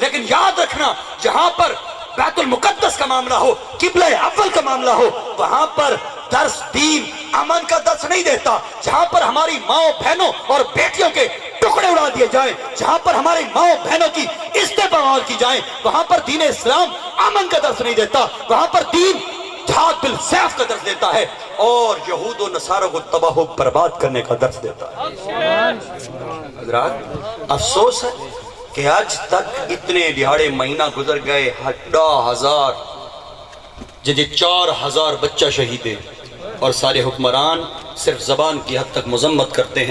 لیکن یاد رکھنا جہاں پر بیت المقدس کا معاملہ ہو، قبلہ اول کا معاملہ ہو، وہاں پر درس دین امن کا درس نہیں دیتا۔ جہاں پر ہماری ماؤں بہنوں اور بیٹیوں کے ٹکڑے اڑا دیے جائیں، جہاں پر ہماری ماؤں بہنوں کی استحبال کی جائیں، وہاں پر دین اسلام امن کا درس نہیں دیتا، وہاں پر دین جہاد بالسیف کا درس دیتا ہے اور یہود و نصارہ کو تباہ و برباد کرنے کا درس دیتا ہے۔ حضرات افسوس ہے کہ آج تک اتنے دہاڑے مہینہ گزر گئے، 10,000 جدی 4,000 بچہ شہیدیں، اور سارے حکمران صرف زبان کی حد تک مذمت کرتے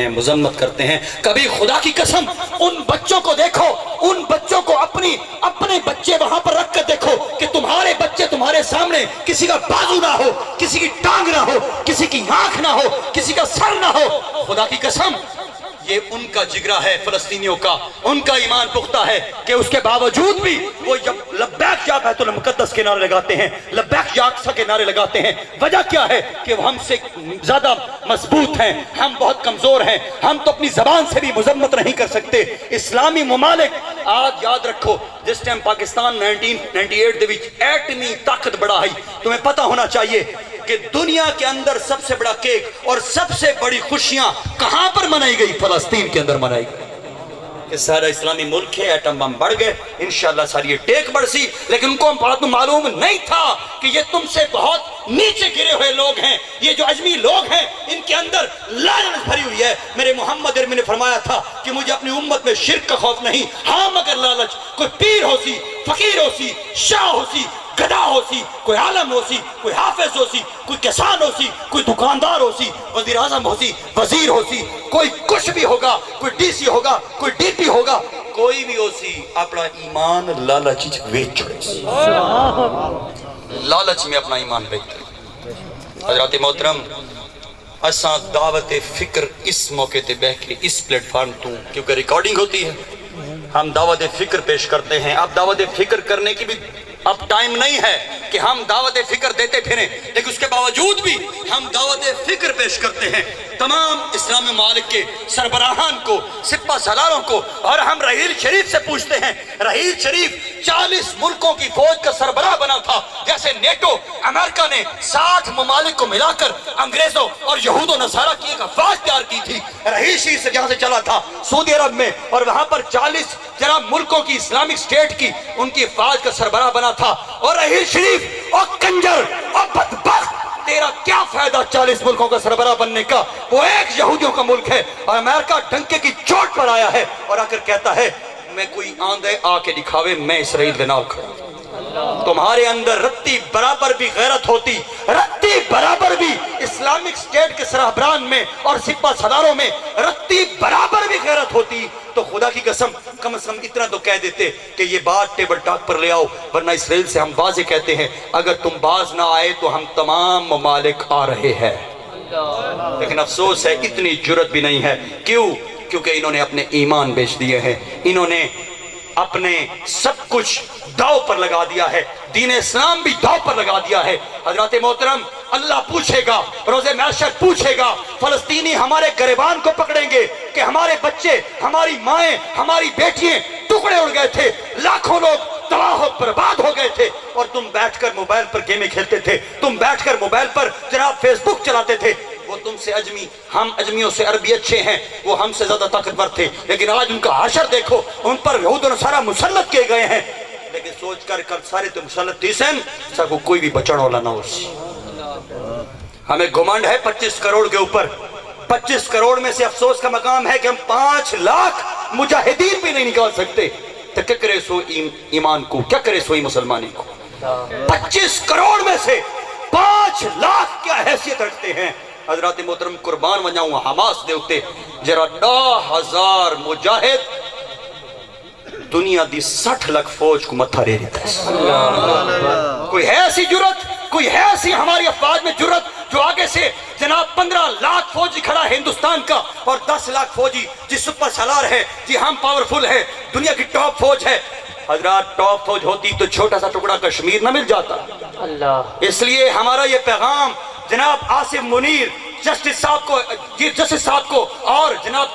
ہیں۔ کبھی خدا کی قسم ان بچوں کو دیکھو، ان بچوں کو اپنے بچے وہاں پر رکھ کر دیکھو کہ تمہارے بچے تمہارے سامنے کسی کا بازو نہ ہو، کسی کی ٹانگ نہ ہو، کسی کی آنکھ نہ ہو، کسی کا سر نہ ہو۔ خدا کی قسم یہ ان کا جگرہ ہے، فلسطینیوں کا، ان کا ایمان پختہ ہے کہ اس کے باوجود بھی وہ لبیک یا بیت المقدس کے نعرے لگاتے ہیں، لبیک یا اقصی کے نعرے لگاتے ہیں۔ وجہ کیا ہے کہ وہ ہم سے زیادہ مضبوط ہیں، ہم بہت کمزور ہیں، ہم تو اپنی زبان سے بھی مذمت نہیں کر سکتے۔ اسلامی ممالک آج یاد رکھو، جس ٹائم پاکستان 1998 دے وچ ایٹمی طاقت بڑھائی، تمہیں پتہ ہونا چاہیے کہ دنیا کے اندر سب سے بڑا کیک اور سب سے بڑی خوشیاں کہاں پر منائی گئی؟ فلسطین کے اندر منائی گئی۔ کہ سارا اسلامی ملک ہے، ایٹم بم بڑھ گئے، انشاءاللہ ساری یہ ٹیک بڑھ سی، لیکن ان کو بات معلوم نہیں تھا کہ یہ تم سے بہت نیچے گرے ہوئے لوگ ہیں، یہ جو اجمی لوگ ہیں ان کے اندر لعنت بھری ہوئی ہے۔ میرے محمد ارمی نے فرمایا تھا کہ مجھے اپنی امت میں شرک کا خوف نہیں، ہاں مگر لالچ۔ کوئی پیر ہو سی، فقیر ہو سی، شاہ ہو سی، گدھا ہو سی، کوئی عالم ہو سی، کوئی حافظ ہو سی، کوئی کسان ہو سی، کوئی دکاندار ہو سی، وزیر اعظم ہو سی، وزیر ہو سی، کوئی کچھ بھی ہوگا، کوئی ڈی سی ہوگا، کوئی ڈی پی ہوگا، کوئی بھی ہو سی، اپنا ایمان لالچ ویچ چھوڑے سی، لالچ میں اپنا ایمان بیچ چھوڑے۔ حضرات محترم، اساں دعوت فکر اس موقع تے بہ کے اس پلیٹ فارم تو کیونکہ ریکارڈنگ ہوتی ہے، ہم دعوت فکر پیش کرتے ہیں۔ اب دعوت فکر کرنے کی بھی اب ٹائم نہیں ہے کہ ہم دعوت فکر دیتے پھریں، لیکن اس کے باوجود بھی ہم دعوت فکر پیش کرتے ہیں تمام اسلامی ممالک کے سربراہان کو، سپہ سالاروں کو، اور ہم رحیل شریف سے پوچھتے ہیں۔ رحیل شریف 40 ملکوں کی فوج کا سربراہ بنا تھا، جیسے نیٹو، امریکہ نے 60 ممالک کو ملا کر انگریزوں اور یہود و نصارہ کی ایک افواج تیار کی تھی۔ رحیل شریف سے جہاں سے چلا تھا سعودی عرب میں، اور وہاں پر 40 جناب ملکوں کی اسلامک سٹیٹ کی ان کی افواج کا سربراہ بنا تھا۔ اور رحیل شریف اور کنجر اور بدبخت، تیرا کیا فائدہ 40 ملکوں کا سربراہ بننے کا؟ وہ ایک یہودیوں کا ملک ہے، اور امریکہ ڈنکے کی چوٹ پر آیا ہے اور آ کر کہتا ہے میں کوئی آندھے آ کے دکھاوے میں اسرائیل کے نام کھڑا۔ تمہارے اندر رتی برابر بھی غیرت ہوتی، رتی برابر بھی اسلامک سٹیٹ کے سربراہان میں اور سپہ سالاروں میں رتی برابر بھی غیرت ہوتی تو خدا کی قسم کم از کم اتنا تو کہہ دیتے کہ یہ بات ٹیبل ٹاک پر لے آؤ، ورنہ اسرائیل سے ہم واضح کہتے ہیں اگر تم باز نہ آئے تو ہم تمام ممالک آ رہے ہیں۔ لیکن افسوس ہے اتنی جرت بھی نہیں ہے۔ کیوں؟ کیونکہ انہوں نے اپنے ایمان بیچ دیے ہیں، انہوں نے اپنے سب کچھ داؤ پر لگا دیا ہے، دین اسلام بھی داؤ پر لگا دیا ہے۔ حضرات محترم، اللہ پوچھے گا، روز محشر پوچھے گا، فلسطینی ہمارے گریبان کو پکڑیں گے کہ ہمارے بچے، ہماری مائیں، ہماری بیٹیاں ٹکڑے اڑ گئے تھے، لاکھوں لوگ تباہ و برباد ہو گئے تھے، اور تم بیٹھ کر موبائل پر گیمیں کھیلتے تھے، تم بیٹھ کر موبائل پر جناب فیس بک چلاتے تھے۔ وہ تم سے اجمی، ہم اجمیوں سے عربی اچھے ہیں، وہ ہم سے زیادہ طاقتور تھے، لیکن آج ان کا حشر دیکھو، ان پر یہود و نصارہ مسلط کیے گئے ہیں۔ لیکن سوچ کر سارے تو مسلط تیسن سکو کوئی بھی بچڑ والا نہ ہو سی۔ ہمیں گھمنڈ ہے 25 کروڑ کے اوپر، 25 کروڑ میں سے افسوس کا مقام ہے کہ ہم 5 لاکھ مجاہدین بھی نہیں نکال سکتے، تو کیا کرے سو ایمان کو، کیا کرے سوئی مسلمانی کو؟ 25 کروڑ میں سے 5 لاکھ کیا حیثیت رکھتے ہیں؟ حضرات محترم، قربان ونجاؤں حماس دے اتے جرا 10,000 مجاہد دنیا دی 60 لاکھ فوج کو متھا رے دیتا ہے۔ کوئی ہے ایسی جرت؟ کوئی ہے ایسی ہماری افواج میں جرت جو آگے سے جناب 15 لاکھ فوجی کھڑا ہے ہندوستان کا، اور 10 لاکھ فوجی جی سپر سالار ہے، جی ہم پاورفل ہے، دنیا کی ٹاپ فوج ہے۔ حضرات ٹاپ فوج ہوتی تو چھوٹا سا ٹکڑا کشمیر نہ مل جاتا۔ اس لیے ہمارا یہ پیغام جناب آصف منیر جسٹس صاحب کو اور جناب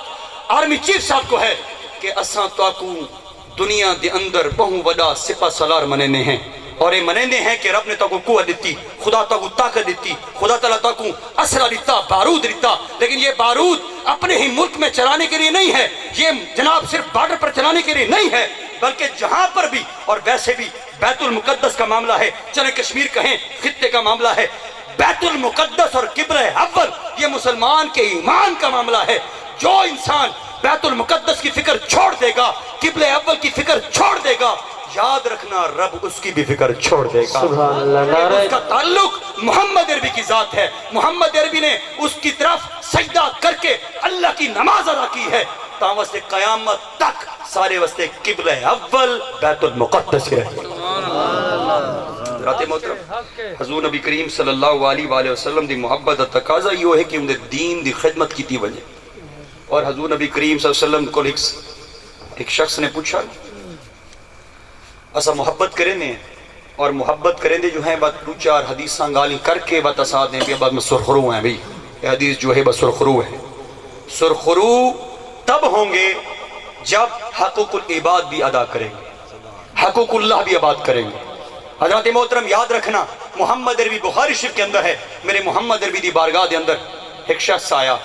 آرمی چیف صاحب کو ہے کہ اساں تو دنیا دے اندر بہو وڈا سپا سالار منینے ہیں، اور یہ منینے ہیں کہ رب نے تاکو قوت دیتی، خدا تاکو طاقت دیتی، خدا تعالیٰ تاکو اسلحہ دیتا، بارود دیتا، لیکن یہ بارود اپنے ہی ملک میں چلانے کے لیے نہیں ہے، یہ جناب صرف بارڈر پر چلانے کے لیے نہیں ہے، بلکہ جہاں پر بھی، اور ویسے بھی بیت المقدس کا معاملہ ہے، چلے کشمیر کہیں خطے کا معاملہ ہے، بیت المقدس اور قبلہ اول یہ مسلمان کے ایمان کا معاملہ ہے۔ جو انسان بیت المقدس کی فکر چھوڑ دے گا، قبلہ اول کی فکر چھوڑ دے گا، یاد رکھنا رب اس کی بھی فکر چھوڑ دے گا۔ اس کا تعلق محمد عربی کی ذات ہے، محمد عربی نے اس کی طرف سجدہ کر کے اللہ کی نماز ادا کی ہے، تاوستے قیامت تک سارے واسطے قبلہ اول بیت المقدس ہے۔ رات محترم حضور نبی کریم صلی اللہ علیہ وآلہ وسلم دی محبت تقاضا یہ ہے کہ انہیں دین دی خدمت کی تھی وجہ، اور حضور نبی کریم صلی اللہ علیہ وسلم کو ایک شخص نے پوچھا اسا محبت کریں دیں، اور محبت کریں دے جو ہیں بات دو چار حدیثاں گالی کر کے بات اساد دیں کہ بعد میں سرخرو ہیں بھئی، یہ حدیث جو ہے بس سرخرو ہے۔ سرخرو تب ہوں گے جب حقوق العباد بھی ادا کریں گے، حقوق اللہ بھی عباد کریں گے۔ حضرات محترم یاد رکھنا، محمد عربی بخاری شریف کے اندر ہے، میرے محمد عربی دی بارگاہ دے اندر ایک شخص آیا،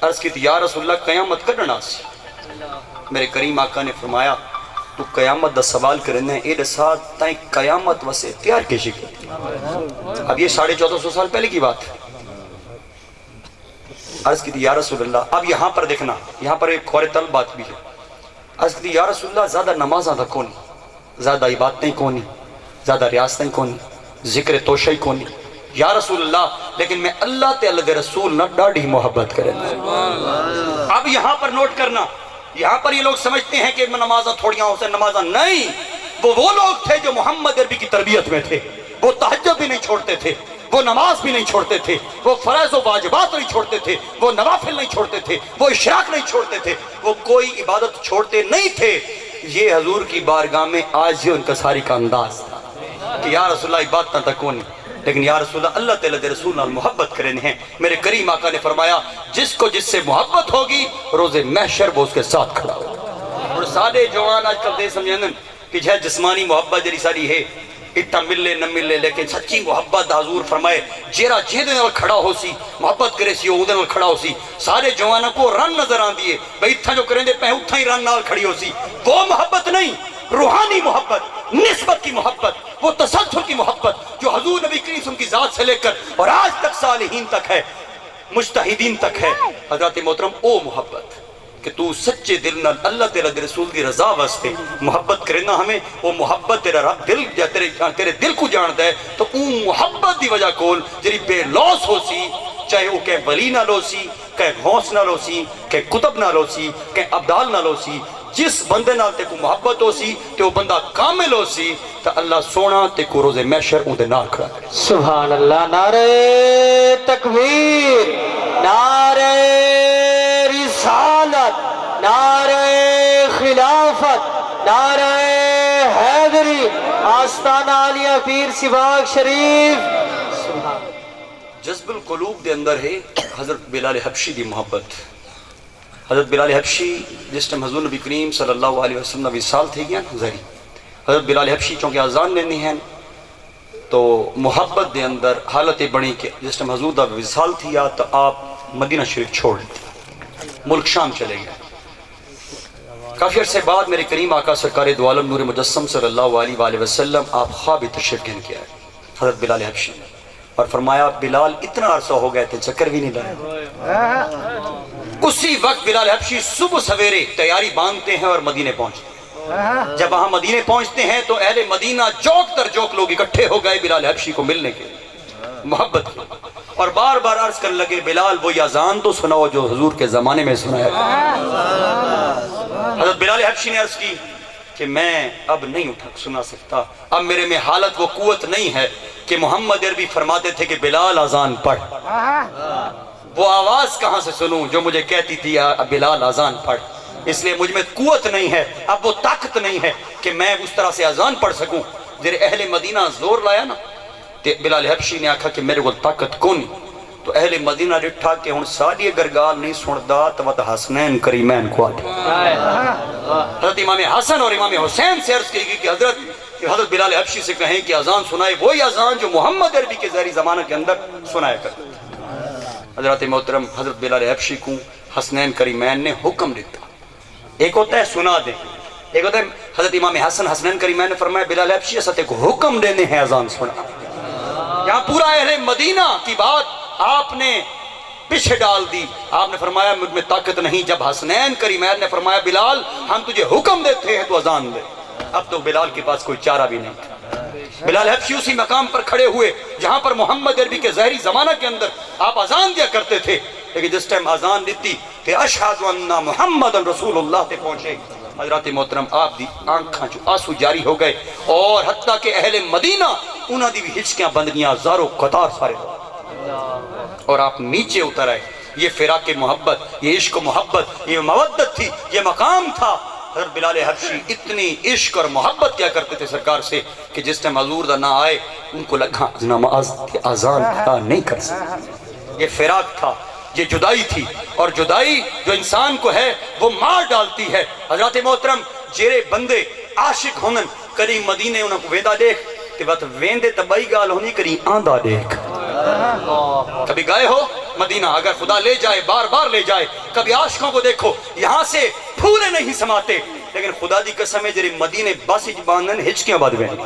عرض کی تھی یا رسول اللہ قیامت کرنا سی، میرے کریم آقا نے فرمایا تو قیامت دا سوال کرنا ہے، اے دسات تائیں قیامت وسے تیار کی شکل۔ اب یہ 1450 سال پہلے کی بات ہے۔ عرض کی تھی یا رسول اللہ، اب یہاں پر دیکھنا، یہاں پر ایک خور طلب بات بھی ہے۔ عرض کی تھی یا رسول اللہ زیادہ نمازاں دا کونی، زیادہ عبادتیں کونی، زیادہ ریاستیں کونی، ذکر توشہی کونی، یا رسول اللہ لیکن میں اللہ تے اللہ دے رسول نہ ڈاڑی محبت کریں۔ اب یہاں پر نوٹ کرنا، یہاں پر یہ لوگ سمجھتے ہیں کہ نمازاں تھوڑیاں ہو سے نمازاں نہیں، وہ لوگ تھے جو محمد عربی کی تربیت میں تھے، وہ تہجد بھی نہیں چھوڑتے تھے، وہ نماز بھی نہیں چھوڑتے تھے، وہ فرائض و واجبات نہیں چھوڑتے تھے، وہ نوافل نہیں چھوڑتے تھے، وہ اشراق نہیں چھوڑتے تھے، وہ کوئی عبادت چھوڑتے نہیں تھے۔ یہ حضور کی بارگاہ میں آج یہ ان کا ساری کا انداز تھا کہ یا رسول اللہ عبادتاں تک کونی، لیکن یا رسول اللہ اللہ تعالیٰ دے رسول نال محبت کرنے ہیں۔ میرے کریم آقا نے فرمایا جس کو جس سے محبت ہوگی روز محشر وہ اس کے ساتھ کھڑا ہوگا۔ اور سارے جوان آج کل دے سمجھیں کہ جہاں جسمانی محبت جری ساری ہے اتنا ملے نہ ملے، لیکن سچی محبت حضور فرمائے جیرا جہدے نال کھڑا ہو سی محبت کرے سی اودے نال کھڑا ہو سی۔ سارے جوانوں کو رن نظر آن دیئے بھئی اتھا جو کریں دے پہ اتھا ہی رن نال کھڑی ہو سی، وہ محبت نہیں، روحانی محبت، نسبت کی محبت، وہ تسلسل کی محبت جو حضور نبی کریم صلی اللہ علیہ وسلم کی ذات سے لے کر اور آج تک صالحین تک ہے، مجتہدین تک ہے۔ حضرات محترم او محبت کہ تو سچے دل نال اللہ تیرا دے رسول دی رضا واسطے محبت کرنا، ہمیں وہ محبت تیرا رب دل یا تیرے دل کو جانتا ہے، تو اون محبت دی وجہ کول جری بے لوس ہو سی، چاہے وہ کہ ولی نہ لو سی، کہ غوث نہ لو سی، کہ کتب نہ لو سی، کہ ابدال نہ لو سی، جس بندے نال تے کو محبت ہو سی تے وہ بندہ کامل ہو سی تو اللہ سونا تے کو روز محشر اون دے نال کھڑا کرے۔ سبحان اللہ، نعرہ تکبیر، نعرہ رسالت، نعرہ خلافت، نعرہ حیدری، آستانہ عالیہ پیر سباق شریف۔ جذب القلوب دے اندر ہے حضرت بلال حبشی دی محبت۔ حضرت بلال حبشی جس ٹائم حضور نبی کریم صلی اللہ علیہ وسلم وصال تھی گیا ظاہری، حضرت بلال حبشی چونکہ آزان لینی ہیں تو محبت دے اندر حالت بڑی کہ جس ٹائم حضور دا وصال تھی یا تو آپ مدینہ شریف چھوڑ لیتے، ملک شام چلے گئے۔ کافی عرصے بعد میرے کریم آقا سرکار دو عالم نور مجسم صلی اللہ علیہ وآلہ وسلم آپ خواب تشریف گھن کے آئے حضرت بلال حبشی اور فرمایا بلال اتنا عرصہ ہو گئے تھے چکر بھی نہیں لائے۔ اسی وقت بلال حبشی صبح سویرے تیاری باندھتے ہیں اور مدینے پہنچتے ہیں۔ جب وہاں مدینے پہنچتے ہیں تو اہل مدینہ جوک در جوک لوگ اکٹھے ہو گئے بلال حبشی کو ملنے کے محبت کی، اور بار بار عرض کرنے لگے بلال وہی اذان تو سناؤ جو حضور کے زمانے میں سنایا۔ حضرت بلال حبشی نے عرض کی کہ میں اب نہیں سنا سکتا، اب میرے میں حالت وہ قوت نہیں ہے کہ محمد عربی فرماتے تھے کہ بلال اذان پڑھ، وہ آواز کہاں سے سنوں جو مجھے کہتی تھی بلال اذان پڑھ، اس لیے مجھ میں قوت نہیں ہے، اب وہ طاقت نہیں ہے کہ میں اس طرح سے اذان پڑھ سکوں۔ جب اہل مدینہ زور لایا نا تو بلال حبشی نے آکھا کہ میرے کو طاقت کونی، تو اہل مدینہ ڈٹھا کہ ہن ساری اگر گال نہیں سندا تو وت حسنین کریمین کو آٹھ حضرت امام حسن اور امام حسین سے عرض کی گئی کہ حضرت بلال حبشی سے کہیں کہ اذان سنائے وہی اذان جو محمد عربی کے ظاہری زمانہ کے اندر سنایا کرتے تھے۔ حضرت محترم حضرت بلال حبشی کو حسنین کریمین نے حکم دیتا، ایک ہوتا ہے سنا دیں، ایک ہوتا ہے حضرت امام حسن حسنین کریمین نے فرمایا بلال حبشی اسے کو حکم دینے ہیں اذان سنا۔ یہاں پورا اہل مدینہ کی بات آپ نے پیچھے ڈال دی، آپ نے فرمایا مجھ میں طاقت نہیں، جب حسنین کریمین نے فرمایا بلال ہم تجھے حکم دیتے ہیں تو اذان دے، اب تو بلال کے پاس کوئی چارہ بھی نہیں تھا۔ بلال حبشی اسی مقام پر کھڑے ہوئے جہاں پر محمد عربی کے ظاہری زمانہ کے اندر آپ اذان دیا کرتے تھے، لیکن جس ٹائم اذان دیتی کہ اشہد ان محمد رسول اللہ تے پہنچے، حضرات محترم آپ دی آنکھاں جو آنسو جاری ہو گئے، اور حتیٰ کہ اہل مدینہ انہاں دی بھی ہچکیاں بندگیاں زارو قطار سارے ہو، اور آپ نیچے اتر آئے۔ یہ فراق محبت، یہ عشق و محبت، یہ مودت تھی، یہ مقام تھا۔ حضرت بلال حبشی اتنی عشق اور محبت کیا کرتے تھے سرکار سے کہ جس ٹائم حضور دا نہ آئے ان کو لگا نماز کی اذان ادا نہیں کر سکتے۔ یہ فراق تھا، یہ جدائی تھی، اور جدائی جو انسان کو ہے وہ مار ڈالتی ہے۔ حضرات محترم جیرے بندے عاشق ہونن کری مدینے انہوں کو ویندہ دیکھ کہ بات ویندے تبائی گال ہونی کری آندہ دیکھ۔ کبھی گئے ہو مدینہ، اگر خدا لے جائے بار بار لے جائے، کبھی عاشقوں کو دیکھو یہاں سے پھولے نہیں سماتے، لیکن خدا دی قسم ہے جری مدینے باسی جبانن ہچکیاں باد وین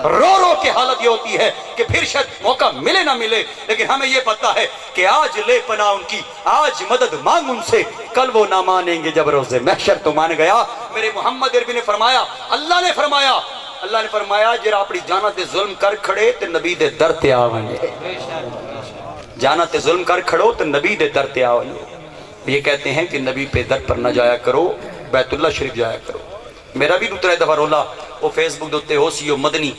رو رو کے حالت یہ ہوتی ہے کہ پھر شاید موقع ملے نہ ملے، لیکن ہمیں یہ پتا ہے کہ آج لے پناہ ان کی، آج مدد مانگ ان سے، کل وہ نہ مانیں گے جب روز محشر تو مان گیا۔ میرے محمد عربی نے فرمایا، اللہ نے فرمایا جرا اپنی جانا تے ظلم کر کھڑے تے نبی دے در تے آویں، جانا تے ظلم کر کھڑو تے نبی دے در تے آویں۔ یہ کہتے ہیں کہ نبی پہ در پر نہ جایا کرو، بیت اللہ شریف جایا کرو۔ میرا بھی دوترے دفعہ رولا وہ فیس بک دوتے ہو سی مدنی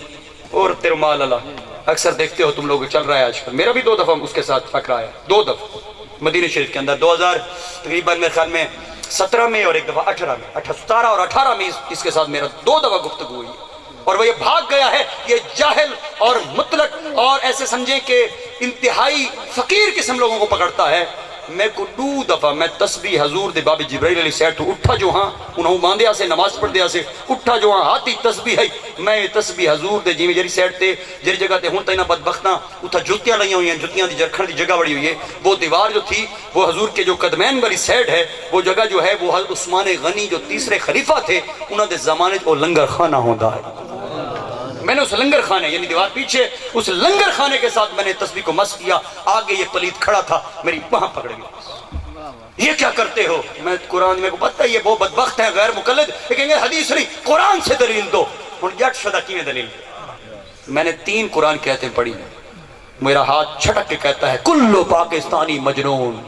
اور ترمال اللہ اکثر دیکھتے ہو تم لوگ چل رہا ہے آج کل، میرا بھی 2 دفعہ اس کے ساتھ ٹکرایا، 2 دفعہ مدینہ شریف کے اندر، 2000 تقریباً میرے خیال میں 17 میں اور ایک دفعہ 18 میں، 17 اور 18 میں اس کے ساتھ میرا 2 دفعہ گفتگو ہوئی، اور وہ یہ بھاگ گیا ہے، یہ جاہل اور مطلق اور ایسے سمجھیں کہ انتہائی فقیر قسم لوگوں کو پکڑتا ہے۔ میں کو 2 دفعہ میں تسبیح حضور دے بابی جبرائیل علیہ سیٹ تو اٹھا جو ہاں انہوں باندھیا سے نماز پڑھ دیا سے اٹھا جو ہاں ہاتھی تسبیح ہے، میں تسبیح حضور دے جیویں جری سیٹ تے جری جگہ تے ہوں تینا بدبختاں اتھا جتیاں لائیاں ہوئی ہیں، جتیاں دی جرکھن دی جگہ بڑی ہوئی ہے، وہ دیوار جو تھی وہ حضور کے جو قدمین والی سیٹ ہے، وہ جگہ جو ہے وہ حضرت عثمان غنی جو تیسرے خلیفہ تھے انہوں دے زمانے وہ لنگر خانہ ہوندا ہے۔ میں نے اس لنگر خانے یعنی دیوار پیچھے اس لنگر خانے کے ساتھ میں نے تسبیح کو مس کیا، آگے یہ پلیت کھڑا تھا میری وہاں پکڑ گیا، یہ کیا کرتے ہو؟ میں قرآن میں کو پتہ ہے یہ وہ بدبخت ہیں غیر مقلد، لیکن یہ حدیث نہیں، قرآن سے دلیل دو۔ ہن جٹ شدہ کی دلیل دو؟ میں نے 3 قرآن کی آیتیں پڑھی، میرا ہاتھ چھٹک کے کہتا ہے کلو پاکستانی مجنون،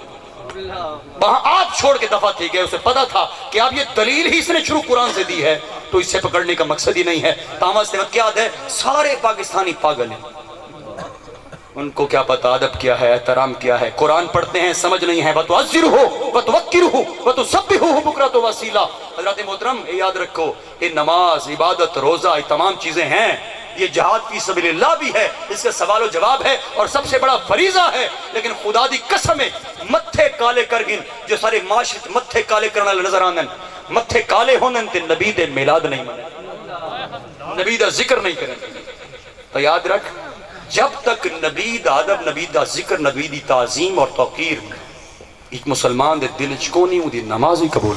وہاں آپ چھوڑ کے دفعہ تھے گئے، اسے پتا تھا کہ آپ یہ دلیل ہی اس نے شروع قرآن سے دی ہے تو اس سے پکڑنے کا مقصد ہی نہیں ہے۔ تاما استمت کیا ہے؟ سارے پاکستانی پاگل ہیں، ان کو کیا پتا ادب کیا ہے، احترام کیا ہے، قرآن پڑھتے ہیں سمجھ نہیں ہے، وَتُعَزِّرُهُ وَتُوَقِّرُهُ وَتُسَبِّحُهُ بُكْرَةً وَأَصِيلًا۔ حضرات محترم یاد رکھو یہ نماز، عبادت، روزہ، یہ تمام چیزیں ہیں، یہ جہاد فی سبیل اللہ بھی ہے، اس کا سوال و جواب ہے اور سب سے بڑا فریضہ ہے، لیکن خدا دی قسم ہے متھے کالے کر گن جو سارے معاشرت متھے کالے کرنا نظر آندن، متھے کالے ہونن تے نبی دے میلاد نہیں منن، نبی دا ذکر نہیں کریں۔ تو یاد رکھ جب تک نبی دا ادب، نبی دا ذکر، نبی دی تعظیم اور توقیر ایک مسلمان دے دل چ کو نہیں، وہ دی نماز ہی قبول